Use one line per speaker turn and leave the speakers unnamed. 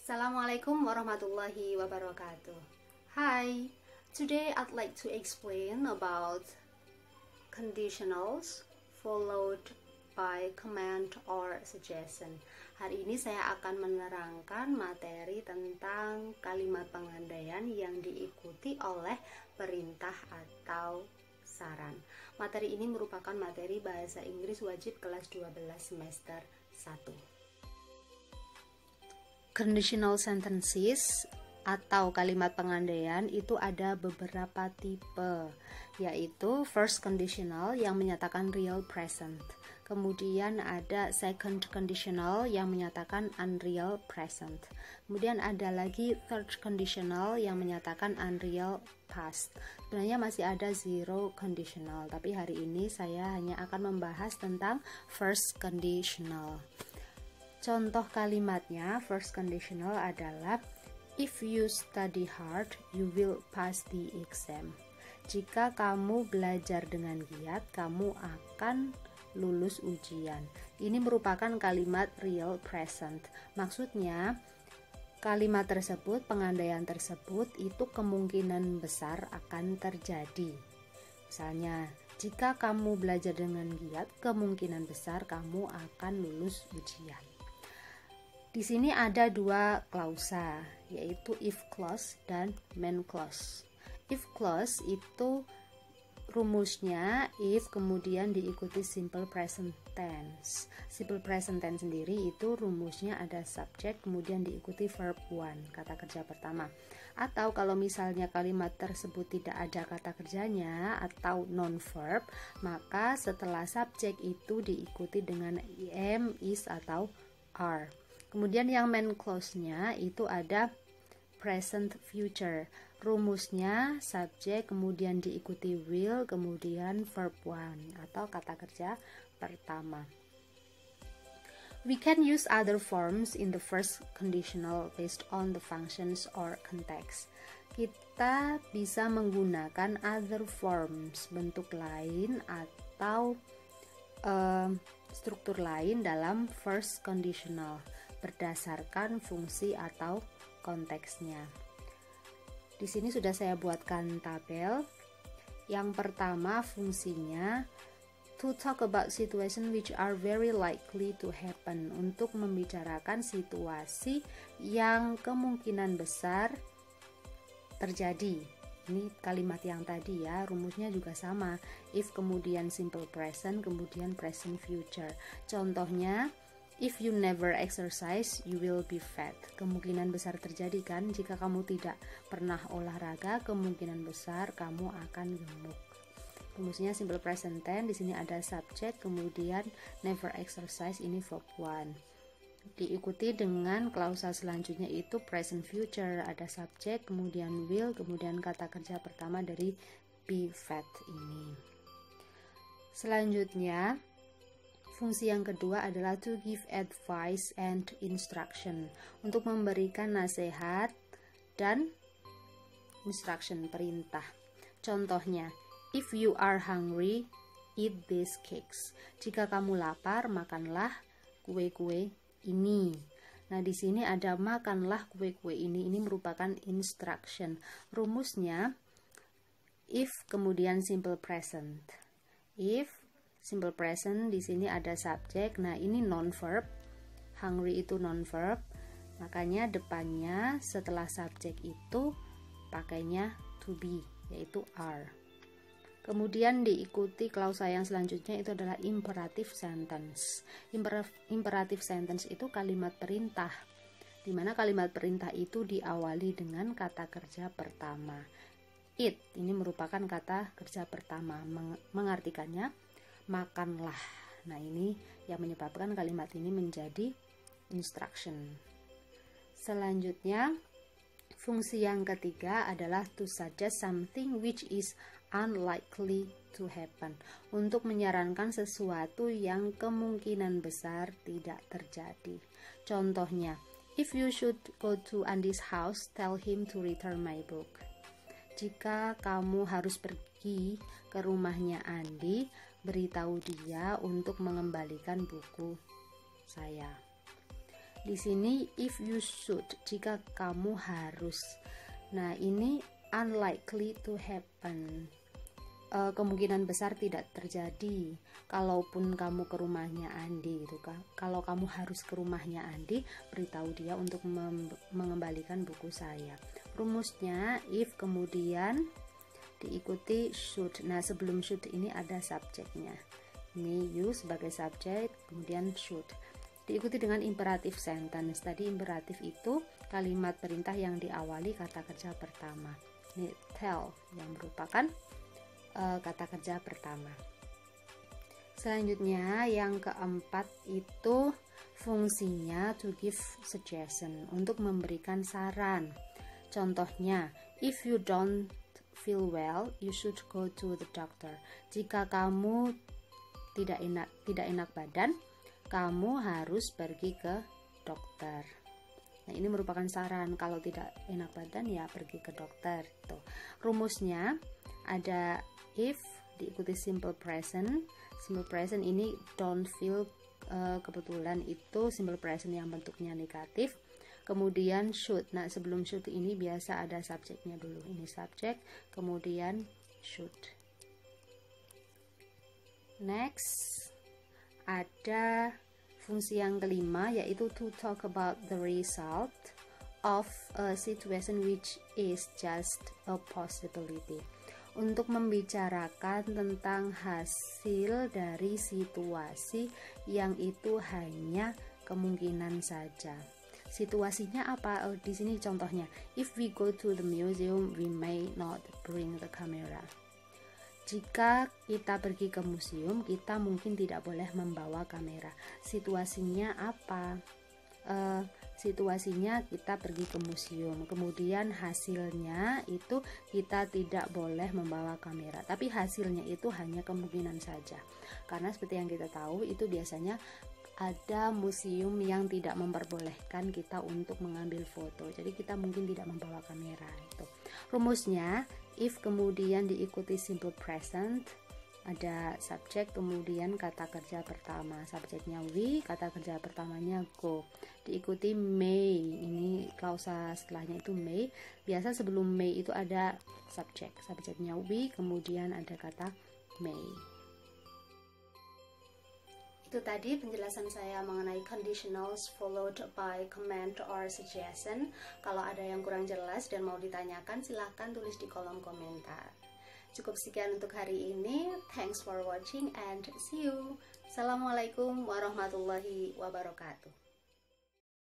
Assalamualaikum warahmatullahi wabarakatuh. Hi, today I'd like to explain about conditionals followed by command or suggestion. Hari ini saya akan menerangkan materi tentang kalimat pengandaian yang diikuti oleh perintah atau saran. Materi ini merupakan materi bahasa Inggris wajib kelas 12 semester 1. Conditional sentences atau kalimat pengandaian itu ada beberapa tipe, yaitu first conditional yang menyatakan real present, kemudian ada second conditional yang menyatakan unreal present, kemudian ada lagi third conditional yang menyatakan unreal past. Sebenarnya masih ada zero conditional, tapi hari ini saya hanya akan membahas tentang first conditional. Contoh kalimatnya, first conditional adalah if you study hard, you will pass the exam. Jika kamu belajar dengan giat, kamu akan lulus ujian. Ini merupakan kalimat real present. Maksudnya, kalimat tersebut, pengandaian tersebut itu kemungkinan besar akan terjadi. Misalnya, jika kamu belajar dengan giat, kemungkinan besar kamu akan lulus ujian. Di sini ada dua klausa, yaitu if clause dan main clause. If clause itu rumusnya if kemudian diikuti simple present tense. Simple present tense sendiri itu rumusnya ada subject kemudian diikuti verb one, kata kerja pertama. Atau kalau misalnya kalimat tersebut tidak ada kata kerjanya atau non verb, maka setelah subject itu diikuti dengan am, is atau are. Kemudian yang main clause-nya itu ada present future. Rumusnya subject kemudian diikuti will kemudian verb one atau kata kerja pertama. We can use other forms in the first conditional based on the functions or context. Kita bisa menggunakan other forms, bentuk lain atau struktur lain dalam first conditional berdasarkan fungsi atau konteksnya. Di sini sudah saya buatkan tabel. Yang pertama fungsinya to talk about situation which are very likely to happen, untuk membicarakan situasi yang kemungkinan besar terjadi. Ini kalimat yang tadi ya, rumusnya juga sama. If kemudian simple present, kemudian present future. Contohnya, if you never exercise, you will be fat. Kemungkinan besar terjadi kan, jika kamu tidak pernah olahraga, kemungkinan besar kamu akan gemuk. Rumusnya simple present tense, di sini ada subject, kemudian never exercise, ini verb one. Diikuti dengan klausa selanjutnya itu present future, ada subject, kemudian will, kemudian kata kerja pertama dari be fat ini. Selanjutnya, fungsi yang kedua adalah to give advice and instruction, untuk memberikan nasihat dan instruction, perintah. Contohnya, if you are hungry, eat these cakes. Jika kamu lapar, makanlah kue-kue ini. Nah, di sini ada makanlah kue-kue ini. Ini merupakan instruction. Rumusnya if kemudian simple present. If simple present, di sini ada subject. Nah, ini non verb. Hungry itu non verb. Makanya depannya setelah subject itu pakainya to be, yaitu are. Kemudian diikuti klausa yang selanjutnya itu adalah imperative sentence. Imperative sentence itu kalimat perintah, di mana kalimat perintah itu diawali dengan kata kerja pertama. Eat, ini merupakan kata kerja pertama, mengartikannya makanlah. Nah, ini yang menyebabkan kalimat ini menjadi instruction. Selanjutnya, fungsi yang ketiga adalah to suggest something which is unlikely to happen, untuk menyarankan sesuatu yang kemungkinan besar tidak terjadi. Contohnya, if you should go to Andy's house, tell him to return my book. Jika kamu harus pergi ke rumahnya Andi, beritahu dia untuk mengembalikan buku saya. Di sini if you should, jika kamu harus. Nah, ini unlikely to happen. Kemungkinan besar tidak terjadi. Kalaupun kamu ke rumahnya Andi gitu kan. Kalau kamu harus ke rumahnya Andi, beritahu dia untuk mengembalikan buku saya. Rumusnya if kemudian diikuti should. Nah, sebelum should ini ada subjeknya. Ini you sebagai subjek, kemudian should. Diikuti dengan imperatif sentence. Tadi imperatif itu kalimat perintah yang diawali kata kerja pertama. Ini tell yang merupakan kata kerja pertama. Selanjutnya yang keempat itu fungsinya to give suggestion, untuk memberikan saran. Contohnya, if you don't feel well, you should go to the doctor. Jika kamu tidak enak badan, kamu harus pergi ke dokter. Nah, ini merupakan saran. Kalau tidak enak badan ya pergi ke dokter. Tuh. Rumusnya ada if diikuti simple present. Simple present ini don't feel, kebetulan itu simple present yang bentuknya negatif. Kemudian should. Nah, sebelum should ini biasa ada subjeknya dulu. Ini subjek, kemudian should. Next, ada fungsi yang kelima, yaitu to talk about the result of a situation which is just a possibility. Untuk membicarakan tentang hasil dari situasi yang itu hanya kemungkinan saja. Situasinya apa? Di sini contohnya, if we go to the museum, we may not bring the camera. Jika kita pergi ke museum, kita mungkin tidak boleh membawa kamera. Situasinya apa? Situasinya kita pergi ke museum, kemudian hasilnya itu kita tidak boleh membawa kamera, tapi hasilnya itu hanya kemungkinan saja, karena seperti yang kita tahu itu biasanya ada museum yang tidak memperbolehkan kita untuk mengambil foto, jadi kita mungkin tidak membawa kamera. Itu rumusnya, if kemudian diikuti simple present, ada subjek, kemudian kata kerja pertama, subjeknya we, kata kerja pertamanya go, diikuti may. Ini klausa setelahnya itu may. Biasa sebelum may itu ada subjek, subjeknya we, kemudian ada kata may. Itu tadi penjelasan saya mengenai conditionals followed by comment or suggestion. Kalau ada yang kurang jelas dan mau ditanyakan, silahkan tulis di kolom komentar. Cukup sekian untuk hari ini. Thanks for watching and see you. Assalamualaikum warahmatullahi wabarakatuh.